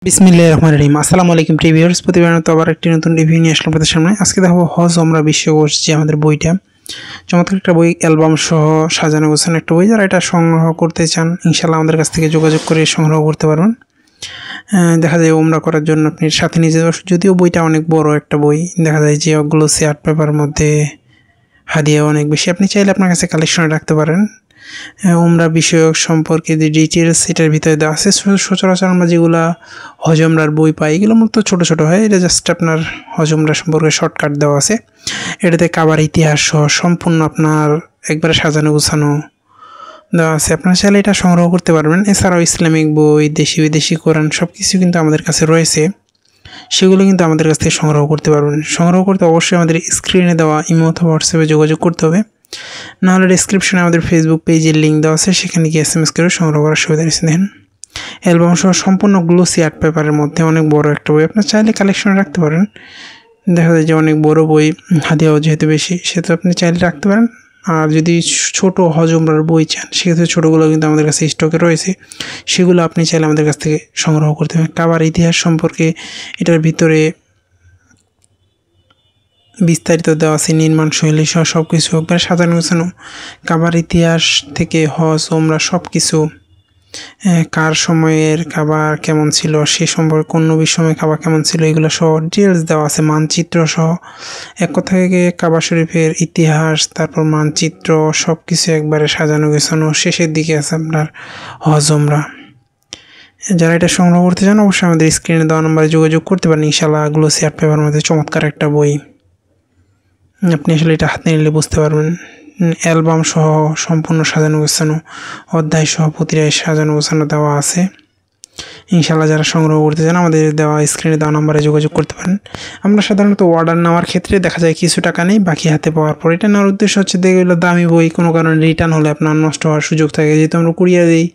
বিসমিল্লাহির রহমানির রহিম। আসসালামু আলাইকুম প্রিভিউয়ার্স, প্রতিবারের মতো আবার একটি নতুন রিভিউ নিয়ে আসলাম আপনাদের সামনে। আজকে দেখাবো হজ ওমরা বিশ্বকোষ, যে আমাদের বইটা চমৎকার একটা বই, অ্যালবাম সহ সাজানো গোছানো একটা বই। যারা এটা সংগ্রহ করতে চান ইনশাল্লাহ আমাদের কাছ থেকে যোগাযোগ করে সংগ্রহ করতে পারবেন। দেখা যায় ওমরা করার জন্য আপনি সাথে নিয়ে যেতে, যদিও বইটা অনেক বড় একটা বই, দেখা যায় যে ওগুলো আর্ট পেপার মধ্যে হাদিয়া অনেক বেশি। আপনি চাইলে আপনার কাছে কালেকশনে রাখতে পারেন। ওমরা বিষয়ক সম্পর্কে যে ডিটেলস এটার ভিতরে দেওয়া আছে। সচরাচর আমরা যেগুলো হজ ওমরার বই পাই এগুলো মূলত ছোটো ছোটো হয়। এটা জাস্ট আপনার হজ ওমরা সম্পর্কে শর্টকাট দেওয়া আছে। এটাতে কাবার ইতিহাস সহ সম্পূর্ণ আপনার একবারে সাজানো গোছানো দেওয়া আছে। আপনারা চাইলে এটা সংগ্রহ করতে পারবেন। এছাড়াও ইসলামিক বই, দেশি বিদেশি কোরআন সব কিছু কিন্তু আমাদের কাছে রয়েছে, সেগুলো কিন্তু আমাদের কাছ থেকে সংগ্রহ করতে পারবেন। সংগ্রহ করতে অবশ্যই আমাদের স্ক্রিনে দেওয়া ইমো অথবা হোয়াটসঅ্যাপে যোগাযোগ করতে হবে, নাহলে ডিসক্রিপশনে আমাদের ফেসবুক পেজের লিঙ্ক দেওয়া আছে, সেখানে গিয়ে SMS করে সংগ্রহ করার সুবিধা নিচ্ছে। দেখেন অ্যালবাম সহ সম্পূর্ণ গ্লোসি আর্ট পেপারের মধ্যে অনেক বড় একটা বই, আপনার চাইলে কালেকশনে রাখতে পারেন। দেখা যায় যে অনেক বড় বই, হাদিয়াও যেহেতু বেশি, সেহেতু আপনি চাইলে রাখতে পারেন। আর যদি ছোটো হজ ওমরার বই চান সেক্ষেত্রে ছোটোগুলো কিন্তু আমাদের কাছে স্টকে রয়েছে, সেগুলো আপনি চাইলে আমাদের কাছ থেকে সংগ্রহ করতে পারেন। কাবার ইতিহাস সম্পর্কে এটার ভিতরে বিস্তারিত দেওয়া আছে, নির্মাণ শৈলী সহ সব কিছু একবারে সাজানো গোছানো। কাবার ইতিহাস থেকে হজ ওমরা সব কিছু, কার সময়ের কাবার কেমন ছিল সে সম্পর্কে, কোন নবীর সময় কাবা কেমন ছিল এগুলো সহ ডিটেলস দেওয়া আছে, মানচিত্র সহ। এক কথা থেকে কাবা শরীফের ইতিহাস, তারপর মানচিত্র সব কিছু একবারে সাজানো গোছানো। শেষের দিকে আছে আপনার হজ ওমরা। যারা এটা সংগ্রহ করতে চান অবশ্যই আমাদের স্ক্রিনে দেওয়া নম্বরে যোগাযোগ করতে পারেন। ইনশাআল্লাহ গ্লোসি আর্ট পেপারের মধ্যে চমৎকার একটা বই, আপনি আসলে এটা হাতে নিলে বুঝতে পারবেন। অ্যালবাম সহ সম্পূর্ণ সাজানো গোছানো, অধ্যায় সহ প্রতিটা সাজানো গোছানো দেওয়া আছে। ইনশাআল্লাহ যারা সংগ্রহ করতে চান আমাদের দেওয়া স্ক্রিনে দেওয়া নাম্বারে যোগাযোগ করতে পারেন। আমরা সাধারণত অর্ডার নেওয়ার ক্ষেত্রে দেখা যায় কিছু টাকা নেই, বাকি হাতে পাওয়ার পর। এটা নেওয়ার উদ্দেশ্য হচ্ছে যেগুলো দামি বই কোনো কারণে রিটার্ন হলে আপনার নষ্ট হওয়ার সুযোগ থাকে, যেহেতু আমরা কুরিয়ার দিই,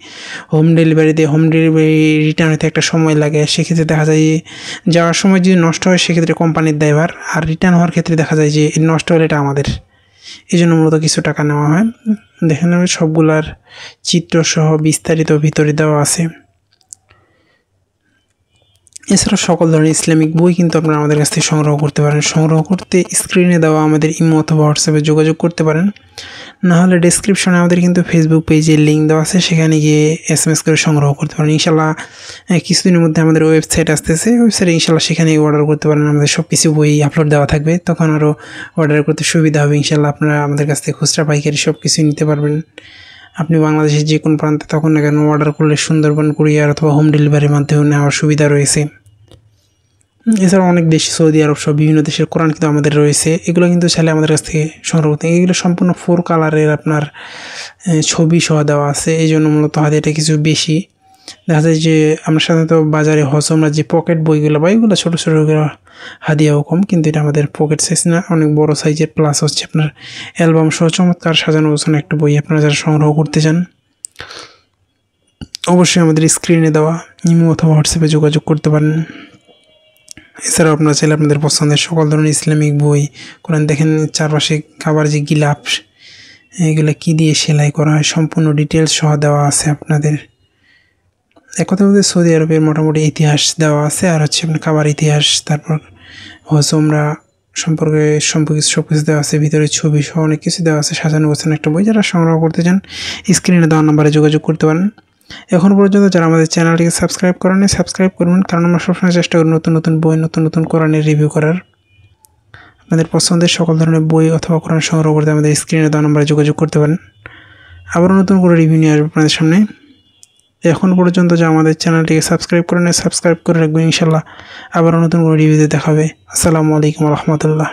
হোম ডেলিভারি দিই, হোম ডেলিভারি রিটার্ন হতে একটা সময় লাগে। সেক্ষেত্রে দেখা যায় যাওয়ার সময় যদি নষ্ট হয় সেক্ষেত্রে কোম্পানির দায়ভার, আর রিটার্ন হওয়ার ক্ষেত্রে দেখা যায় যে নষ্ট হলে এটা আমাদের, এই জন্য মূলত কিছু টাকা নেওয়া হয়। দেখেন সবগুলার চিত্র সহ বিস্তারিত ভিতরে দেওয়া আছে। এছাড়াও সকল ধরনের ইসলামিক বই কিন্তু আপনারা আমাদের কাছ থেকে সংগ্রহ করতে পারেন। সংগ্রহ করতে স্ক্রিনে দেওয়া আমাদের ইমো অথবা হোয়াটসঅ্যাপে যোগাযোগ করতে পারেন, নাহলে ডেসক্রিপশনে আমাদের কিন্তু ফেসবুক পেজের লিঙ্ক দেওয়া আছে, সেখানে গিয়ে SMS করে সংগ্রহ করতে পারেন। ইনশাল্লাহ কিছুদিনের মধ্যে আমাদের ওয়েবসাইট আসতেছে, ওয়েবসাইটে ইনশাল্লাহ সেখানে অর্ডার করতে পারেন। আমাদের সব কিছু বই আপলোড দেওয়া থাকবে, তখন আরও অর্ডার করতে সুবিধা হবে। ইনশাল্লাহ আপনারা আমাদের কাছ থেকে খুচরা পাইকারি সব কিছু নিতে পারবেন। আপনি বাংলাদেশের যে কোনো প্রান্তে তখন না কেন অর্ডার করলে সুন্দরবন কুরিয়ার অথবা হোম ডেলিভারির মাধ্যমে নেওয়ার সুবিধা রয়েছে। এছাড়াও অনেক দেশ, সৌদি আরব সব বিভিন্ন দেশের কোরআন কিন্তু আমাদের রয়েছে, এগুলো কিন্তু চাইলে আমাদের কাছ থেকে সংগ্রহ করতে। এগুলো সম্পূর্ণ 4 কালারের আপনার ছবি সহ দেওয়া আছে, এই জন্য মূলত হাদিয়াটা কিছু বেশি। দেখা যায় যে আমরা সাধারণত বাজারে হজ ওমরা যে পকেট বইগুলো বা এগুলো ছোটো ছোটোগুলো হাদিয়াও কম, কিন্তু এটা আমাদের পকেট সাইজ না, অনেক বড় সাইজের। প্লাস হচ্ছে আপনার অ্যালবাম সহ চমৎকার সাজানো গোছানো একটা বই। আপনারা যারা সংগ্রহ করতে চান অবশ্যই আমাদের স্ক্রিনে দেওয়া ইমো অথবা হোয়াটসঅ্যাপে যোগাযোগ করতে পারেন। এছাড়াও আপনারা চাইলে আপনাদের পছন্দের সকল ধরনের ইসলামিক বই, কোরআন দেখেন চারপাশে খাবার যে গিলাপ এগুলো কী দিয়ে সেলাই করা হয় সম্পূর্ণ ডিটেলস সহ দেওয়া আছে আপনাদের। এক কথা বলতে সৌদি আরবের মোটামুটি ইতিহাস দেওয়া আছে, আর হচ্ছে আপনার খাবার ইতিহাস, তারপর হজ ওমরা সম্পর্কে সব কিছু দেওয়া আছে, ভিতরে ছবি সহ অনেক কিছু দেওয়া আছে, সাজানো গোছানো একটা বই। যারা সংগ্রহ করতে চান স্ক্রিনে দেওয়া নাম্বারে যোগাযোগ করতে পারেন। এখন পর্যন্ত যারা আমাদের চ্যানেলটিকে সাবস্ক্রাইব করেনি সাবস্ক্রাইব করবেন, কারণ আমরা সবসময় চেষ্টা করি নতুন নতুন বই, নতুন নতুন কোরআনের রিভিউ করার। আপনাদের পছন্দের সকল ধরনের বই অথবা কোরআন সংগ্রহ করতে আমাদের স্ক্রিনে দেওয়া নাম্বারে যোগাযোগ করতে পারেন। আবারও নতুন করে রিভিউ নিয়ে আসবে আপনাদের সামনে। এখন পর্যন্ত যা আমাদের চ্যানেলটিকে সাবস্ক্রাইব করে নেয় সাবস্ক্রাইব করে রাখবেন। ইনশাল্লাহ আবারও নতুন করে রিভিউতে দেখাবে। আসসালামু আলাইকুম রহমতুল্লাহ।